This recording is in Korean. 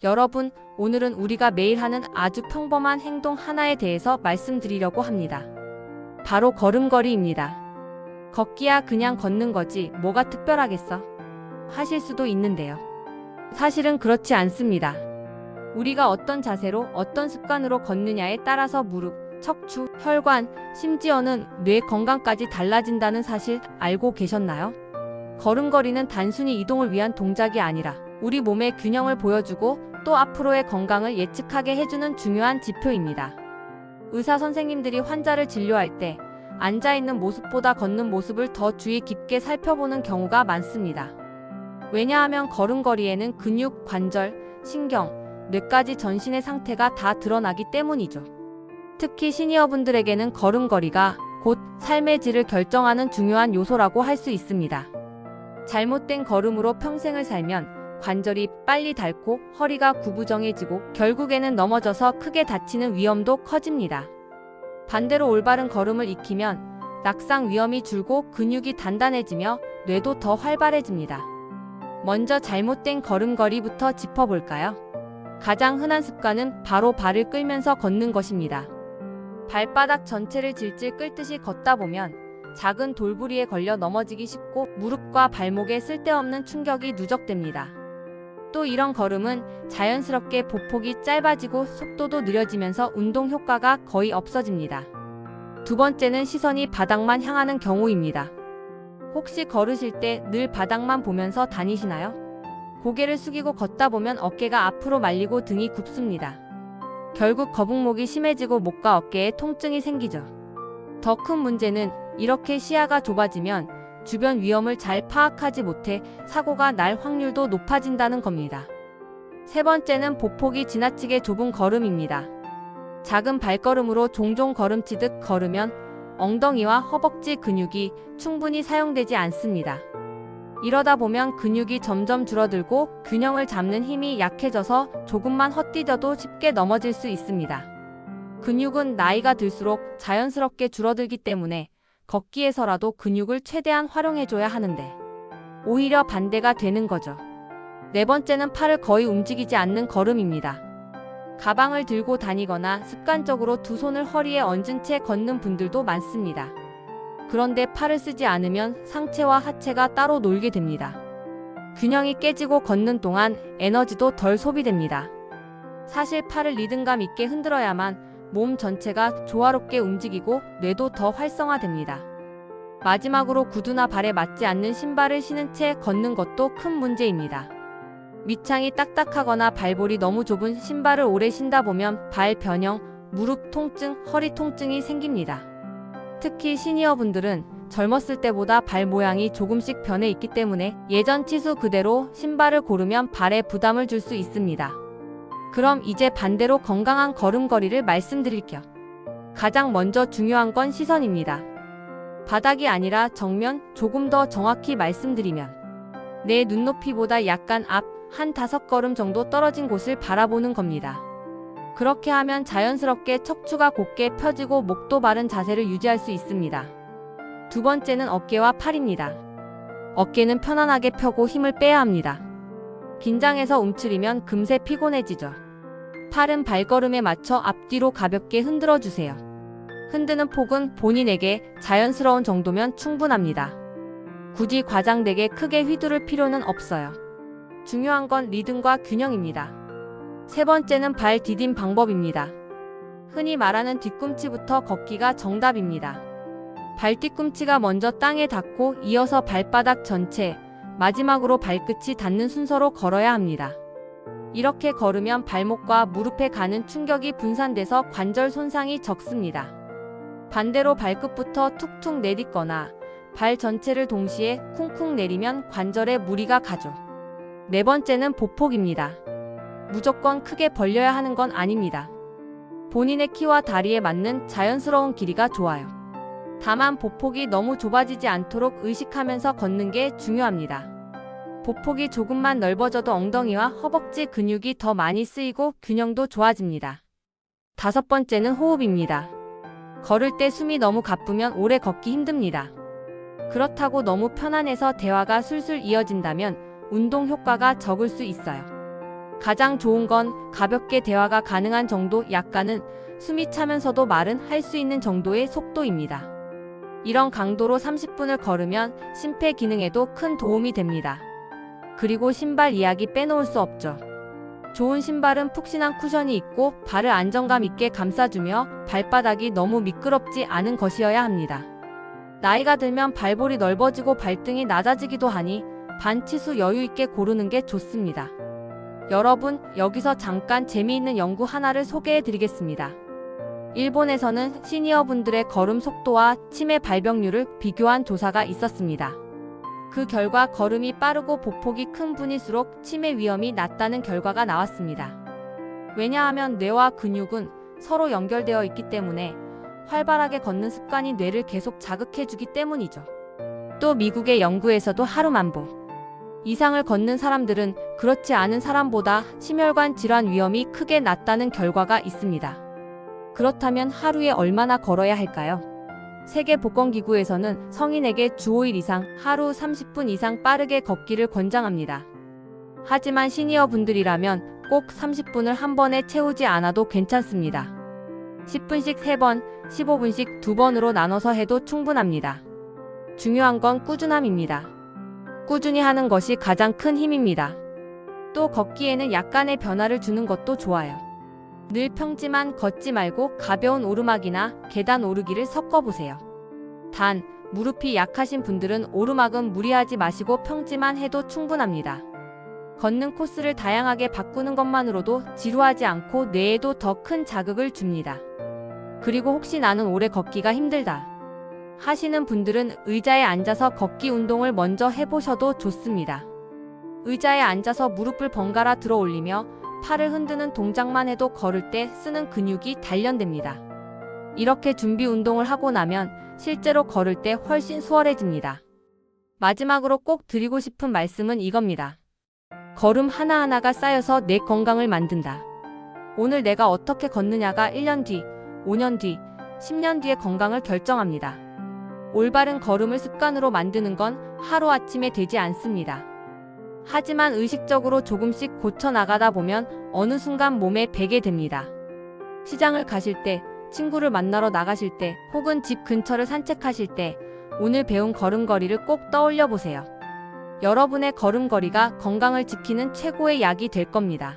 여러분, 오늘은 우리가 매일 하는 아주 평범한 행동 하나에 대해서 말씀드리려고 합니다. 바로 걸음걸이입니다. 걷기야 그냥 걷는 거지 뭐가 특별하겠어? 하실 수도 있는데요. 사실은 그렇지 않습니다. 우리가 어떤 자세로 어떤 습관으로 걷느냐에 따라서 무릎, 척추, 혈관, 심지어는 뇌 건강까지 달라진다는 사실 알고 계셨나요? 걸음걸이는 단순히 이동을 위한 동작이 아니라 우리 몸의 균형을 보여주고 또 앞으로의 건강을 예측하게 해주는 중요한 지표입니다. 의사 선생님들이 환자를 진료할 때 앉아있는 모습보다 걷는 모습을 더 주의 깊게 살펴보는 경우가 많습니다. 왜냐하면 걸음걸이에는 근육, 관절, 신경, 뇌까지 전신의 상태가 다 드러나기 때문이죠. 특히 시니어분들에게는 걸음걸이가 곧 삶의 질을 결정하는 중요한 요소라고 할 수 있습니다. 잘못된 걸음으로 평생을 살면 관절이 빨리 닳고 허리가 구부정해지고 결국에는 넘어져서 크게 다치는 위험도 커집니다. 반대로 올바른 걸음을 익히면 낙상 위험이 줄고 근육이 단단해지며 뇌도 더 활발해집니다. 먼저 잘못된 걸음걸이부터 짚어볼까요? 가장 흔한 습관은 바로 발을 끌면서 걷는 것입니다. 발바닥 전체를 질질 끌듯이 걷다 보면 작은 돌부리에 걸려 넘어지기 쉽고 무릎과 발목에 쓸데없는 충격이 누적됩니다. 또 이런 걸음은 자연스럽게 보폭이 짧아지고 속도도 느려지면서 운동 효과가 거의 없어집니다. 두 번째는 시선이 바닥만 향하는 경우입니다. 혹시 걸으실 때 늘 바닥만 보면서 다니시나요? 고개를 숙이고 걷다 보면 어깨가 앞으로 말리고 등이 굽습니다. 결국 거북목이 심해지고 목과 어깨에 통증이 생기죠. 더 큰 문제는 이렇게 시야가 좁아지면 주변 위험을 잘 파악하지 못해 사고가 날 확률도 높아진다는 겁니다. 세 번째는 보폭이 지나치게 좁은 걸음입니다. 작은 발걸음으로 종종 걸음치듯 걸으면 엉덩이와 허벅지 근육이 충분히 사용되지 않습니다. 이러다 보면 근육이 점점 줄어들고 균형을 잡는 힘이 약해져서 조금만 헛디뎌도 쉽게 넘어질 수 있습니다. 근육은 나이가 들수록 자연스럽게 줄어들기 때문에 걷기에서라도 근육을 최대한 활용해줘야 하는데 오히려 반대가 되는 거죠. 네 번째는 팔을 거의 움직이지 않는 걸음입니다. 가방을 들고 다니거나 습관적으로 두 손을 허리에 얹은 채 걷는 분들도 많습니다. 그런데 팔을 쓰지 않으면 상체와 하체가 따로 놀게 됩니다. 균형이 깨지고 걷는 동안 에너지도 덜 소비됩니다. 사실 팔을 리듬감 있게 흔들어야만 몸 전체가 조화롭게 움직이고 뇌도 더 활성화됩니다. 마지막으로 구두나 발에 맞지 않는 신발을 신은 채 걷는 것도 큰 문제입니다. 밑창이 딱딱하거나 발볼이 너무 좁은 신발을 오래 신다 보면 발 변형, 무릎 통증, 허리 통증이 생깁니다. 특히 시니어분들은 젊었을 때보다 발 모양이 조금씩 변해 있기 때문에 예전 치수 그대로 신발을 고르면 발에 부담을 줄 수 있습니다. 그럼 이제 반대로 건강한 걸음걸이를 말씀드릴게요. 가장 먼저 중요한 건 시선입니다. 바닥이 아니라 정면, 조금 더 정확히 말씀드리면 내 눈높이보다 약간 앞 한 5걸음 정도 떨어진 곳을 바라보는 겁니다. 그렇게 하면 자연스럽게 척추가 곧게 펴지고 목도 바른 자세를 유지할 수 있습니다. 두 번째는 어깨와 팔입니다. 어깨는 편안하게 펴고 힘을 빼야 합니다. 긴장해서 움츠리면 금세 피곤해지죠. 팔은 발걸음에 맞춰 앞뒤로 가볍게 흔들어 주세요. 흔드는 폭은 본인에게 자연스러운 정도면 충분합니다. 굳이 과장되게 크게 휘두를 필요는 없어요. 중요한 건 리듬과 균형입니다. 세 번째는 발 디딤 방법입니다. 흔히 말하는 뒤꿈치부터 걷기가 정답입니다. 발 뒤꿈치가 먼저 땅에 닿고 이어서 발바닥 전체, 마지막으로 발끝이 닿는 순서로 걸어야 합니다. 이렇게 걸으면 발목과 무릎에 가는 충격이 분산돼서 관절 손상이 적습니다. 반대로 발끝부터 툭툭 내딛거나 발 전체를 동시에 쿵쿵 내리면 관절에 무리가 가죠. 네 번째는 보폭입니다. 무조건 크게 벌려야 하는 건 아닙니다. 본인의 키와 다리에 맞는 자연스러운 길이가 좋아요. 다만 보폭이 너무 좁아지지 않도록 의식하면서 걷는 게 중요합니다. 보폭이 조금만 넓어져도 엉덩이와 허벅지 근육이 더 많이 쓰이고 균형도 좋아집니다. 다섯 번째는 호흡입니다. 걸을 때 숨이 너무 가쁘면 오래 걷기 힘듭니다. 그렇다고 너무 편안해서 대화가 술술 이어진다면 운동 효과가 적을 수 있어요. 가장 좋은 건 가볍게 대화가 가능한 정도, 약간은 숨이 차면서도 말은 할 수 있는 정도의 속도입니다. 이런 강도로 30분을 걸으면 심폐 기능에도 큰 도움이 됩니다. 그리고 신발 이야기 빼놓을 수 없죠. 좋은 신발은 푹신한 쿠션이 있고 발을 안정감 있게 감싸주며 발바닥이 너무 미끄럽지 않은 것이어야 합니다. 나이가 들면 발볼이 넓어지고 발등이 낮아지기도 하니 반치수 여유 있게 고르는 게 좋습니다. 여러분, 여기서 잠깐 재미있는 연구 하나를 소개해 드리겠습니다. 일본에서는 시니어분들의 걸음 속도와 치매 발병률을 비교한 조사가 있었습니다. 그 결과 걸음이 빠르고 보폭이 큰 분일수록 치매 위험이 낮다는 결과가 나왔습니다. 왜냐하면 뇌와 근육은 서로 연결되어 있기 때문에 활발하게 걷는 습관이 뇌를 계속 자극해주기 때문이죠. 또 미국의 연구에서도 하루 만보 이상을 걷는 사람들은 그렇지 않은 사람보다 심혈관 질환 위험이 크게 낮다는 결과가 있습니다. 그렇다면 하루에 얼마나 걸어야 할까요? 세계보건기구에서는 성인에게 주 5일 이상, 하루 30분 이상 빠르게 걷기를 권장합니다. 하지만 시니어분들이라면 꼭 30분을 한 번에 채우지 않아도 괜찮습니다. 10분씩 3번, 15분씩 2번으로 나눠서 해도 충분합니다. 중요한 건 꾸준함입니다. 꾸준히 하는 것이 가장 큰 힘입니다. 또 걷기에는 약간의 변화를 주는 것도 좋아요. 늘 평지만 걷지 말고 가벼운 오르막이나 계단 오르기를 섞어보세요. 단, 무릎이 약하신 분들은 오르막은 무리하지 마시고 평지만 해도 충분합니다. 걷는 코스를 다양하게 바꾸는 것만으로도 지루하지 않고 뇌에도 더 큰 자극을 줍니다. 그리고 혹시 나는 오래 걷기가 힘들다 하시는 분들은 의자에 앉아서 걷기 운동을 먼저 해보셔도 좋습니다. 의자에 앉아서 무릎을 번갈아 들어 올리며 팔을 흔드는 동작만 해도 걸을 때 쓰는 근육이 단련됩니다. 이렇게 준비 운동을 하고 나면 실제로 걸을 때 훨씬 수월해집니다. 마지막으로 꼭 드리고 싶은 말씀은 이겁니다. 걸음 하나하나가 쌓여서 내 건강을 만든다. 오늘 내가 어떻게 걷느냐가 1년 뒤, 5년 뒤, 10년 뒤의 건강을 결정합니다. 올바른 걸음을 습관으로 만드는 건 하루아침에 되지 않습니다. 하지만 의식적으로 조금씩 고쳐나가다 보면 어느 순간 몸에 배게 됩니다. 시장을 가실 때, 친구를 만나러 나가실 때, 혹은 집 근처를 산책하실 때 오늘 배운 걸음걸이를 꼭 떠올려 보세요. 여러분의 걸음걸이가 건강을 지키는 최고의 약이 될 겁니다.